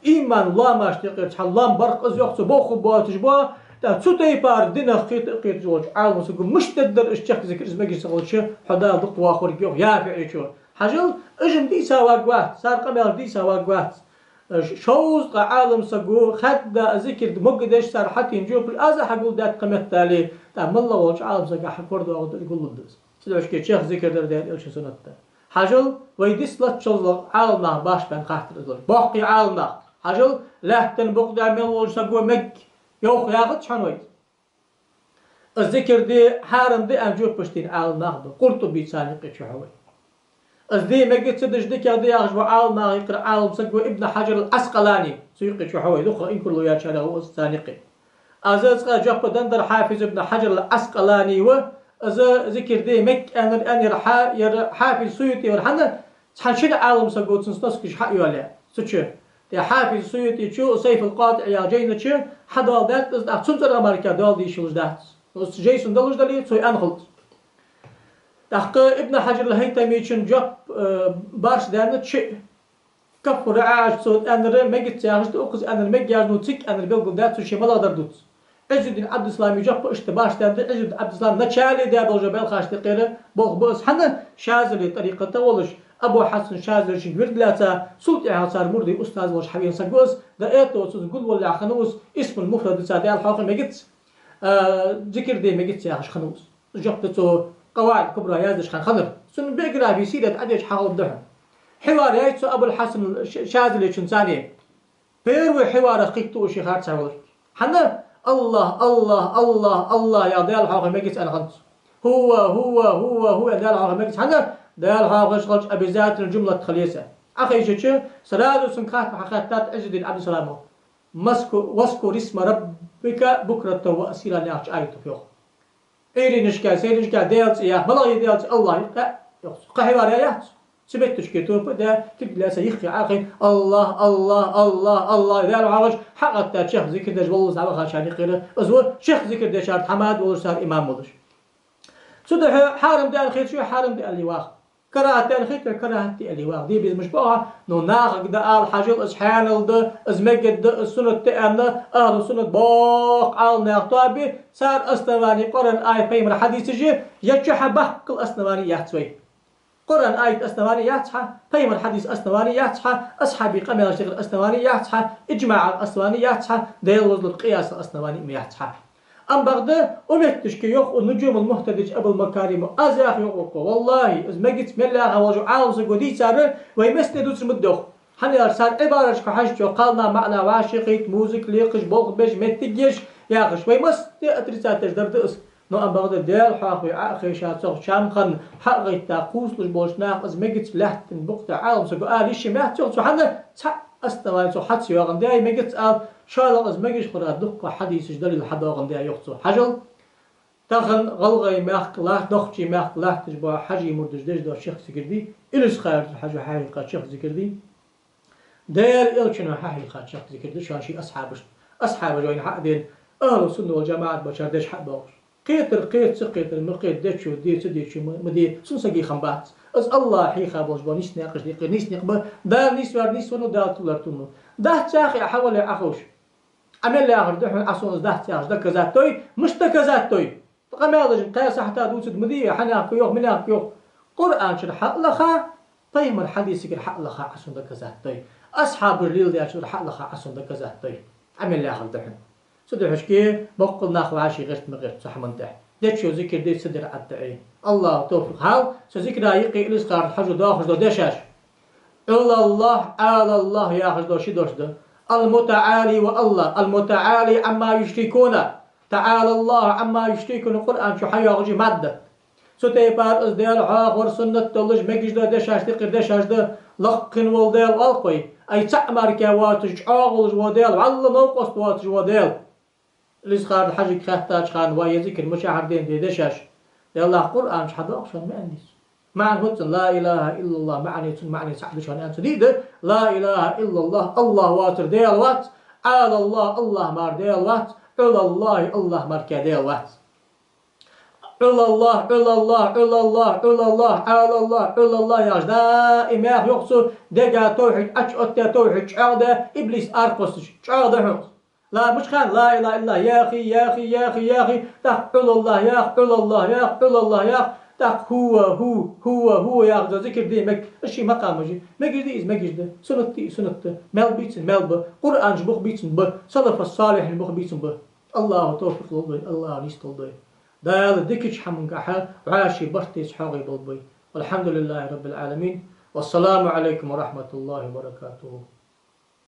إيمان الله ما اشتقت حلام برق از يقص بوخ بواتش بوا تسوتي بار دينا قيت جولش عالم سكو مش تقدر اشتق ذكر اسمك يسولش حدا ضق واخر يوخ يافع شو حجل اجم دي سواقوات صار قمر دي سواقوات شوز عالم سقو خد ذكر مقدش صار حتى نجوب الازا حقول دات قمت تالي تعمل الله وش عالم سقا حفرد يقول لدس سلوش كي شيخ ذكر دات الش سنته حجل ويدس لا تشوز عالم باش بن خاطر باقي عالم حجل لا تنبق دامل وش سقو مك يوخ ياخد شنوي الذكر دي حارم دي انجوب بشتين عالم ناخذ قلت بيسانق شحوي أزدي ما قلت سدش ديك يا ضياغ جو عالم ما يقرأ عالم سقوا ابن حجر العسقلاني سيقي شو حوي دخل إن كله يا شاله هو السانقي أزاز جاب دندر حافظ ابن حجر العسقلاني و أزا ذكر دي مك أن حافظ سيوطي ورحنا حنشد عالم سقوا تنسنسكش حق يولي سوتشو يا حافظ سيوطي شو سيف القاطع يا جينا شو حدا ذات تنتر أمريكا دال دي شو ذات جيسون دلوش دلي سوي أنخلص تحقيق ابن حجر الهيثمي شن جاب بارش دانت شيء كفر عاش صوت أنر مجت ياخد أقص أنر مجياج نوتيك أنر بيلقون دات شيء ما لا دردوت عز الدين عبد السلام يجاب اشتباش دانت عز الدين عبد السلام نتشالي ده بالجبال خاش تقيره بوخ بوس حنا شاذلي طريقة تولش أبو حسن شاذلي شن ورد لاتا سلط صار مردي أستاذ وش حبيب سجوز ده إيتو تقول ولا خنوس اسم المفرد سادة الحاقم مجت ذكر ده مجت ياخش خنوس جبتو قواعد كبرى يازش خان خضر سن بيقرا في سيرة عديش حاول دحن حوار يايتسو أبو الحسن شاذلي شنساني بيروي حوار قيتو شيخات ساولك حنا الله يا ديال حاقه مجلس أنا خنص هو ديال حاقه مجلس حنا ديال حاقه شغلش أبي ذات الجملة خليسة أخي شيء سرادو سنخات حقاتات عز الدين عبد السلام واذكر اسم ربك بكرة وأسيرا نعش آيته فيه إيري نشكا سيري نشكا ديالت إياه ملاهي ديالت الله قحوار آيات سبتش كتوب ده تبلا سيخي عاقل الله ديالو عرج حقت شيخ ذكر داش والله زعما خاشاني قيله أزور شيخ ذكر داش شارت حماد والله صار إمام ولش صدح حارم ديال خير شو حارم ديال اللي واخ كراهة خير كراهة اللي واخدي بيز مش بقى نو ناخك ده الحاجة إسحان ده إزمجد ده السنة تأنا أهل السنة باق على ناقطابي صار أستواني قرن آية فيمر حديث جي يجح بحق الأستواني يحتوي قرن آية أستواني يحتحى فيمر حديث أستواني يحتحى أصحابي قمنا الشيخ الأستواني يحتحى إجماع الأستواني يحتحى ديل وزن القياس الأستواني يحتحى أم بغدا أمتش كي يخ النجوم المهتدج أبو المكارم أزاخ يقوق والله إذ ما قلت من الله وجو عاوز قدي سار ويمسني دوس مدخ حنا صار عبارة كحاجة قالنا معنا واشقيت موزيك ليقش بوق بيج متجيش ياقش ويمسني أترسات تجدر دس نو أم بغدا ديال حاخي عاخي شاتوق شامخن حقي تاقوس لش بوش ناق إذ ما قلت لحت بوقت عاوز سقال إيش ما تشوف حنا أستوى سو حد سياقن داي ما قلت شال از مجش خرا دق حديث جدل الحداقن داي يخصو حجل تخن غلغي ماخ دخشي ماخ تجبا حجي مردج دج دو شيخ سكردي إلس خير حاجة حقيقة شيخ سكردي داير إلشنا حقيقة شيخ سكردي شان شي أصحاب جوين حقدين أهل السنة والجماعة بشر دش حق باوش قيت سقيت المقيت دشو دي سدي شو مدي سنسقي خنبات از الله حقيقة باوش بانيس ناقش دقيق نيس نقبل دا نيس وار نيس ونو دا تولر تونو ده تاخي أحول أخوش عمل لي آخر دحين عصون ده تاخش ده كذات توي مش ده كذات توي فقام يالجن قياس حتى دوسد مدية حنا كيوخ منا كيوخ قرآن شر حق لخا طيب الحديث كر حق لخا عصون ده كذات توي أصحاب الريل ده شر حق لخا عصون ده كذات توي عمل لي آخر دحين سدحش كي بقول ناخو عاشي غيرت مغيرت صح من ده ده شو ذكر ده صدر عتعي الله توفيق هاو سذكر يقي الإسقار حجو داخل ده دشاش إلا الله على الله ياخذ دوش ده المتعالي والله المتعالي عما يشركون تعالى الله عما يشركون القرآن شو حيا غجي مادة ستي بار از ديال عاقور سنة تلج مجد ده دشاش تقر دشاش ده لقن والديال والقوي أي تعمر كواتج عاقل وديال والله موقف واتج وديال الإسخار الحاج كحتاج خان ويذكر مشاهدين دي دشاش يلا قرآن شحد أقصر ما أنيس معنى لا إله إلا الله معني سعد شان أنت ديده لا إله إلا الله واتر ديال وات على الله مار ديال وات على الله مار كديال وات على الله على الله يا دائما يقصو دقا توحيد أتى توحيد عادة إبليس أرقص عادة لا مش خان لا إله إلا يا أخي تقول الله يا على الله يا تاق هو ياخذ ذكر دي مك الشيء مقام جي مجد سنت مال بيتن مال ب قرآن جبخ بيتن ب سلف الصالح المخ بيتن ب الله توفيق للبي الله نيستل بي دال ديكش حمن كحل عاشي برتيس حاغي بالبي والحمد لله رب العالمين والسلام عليكم ورحمة الله وبركاته.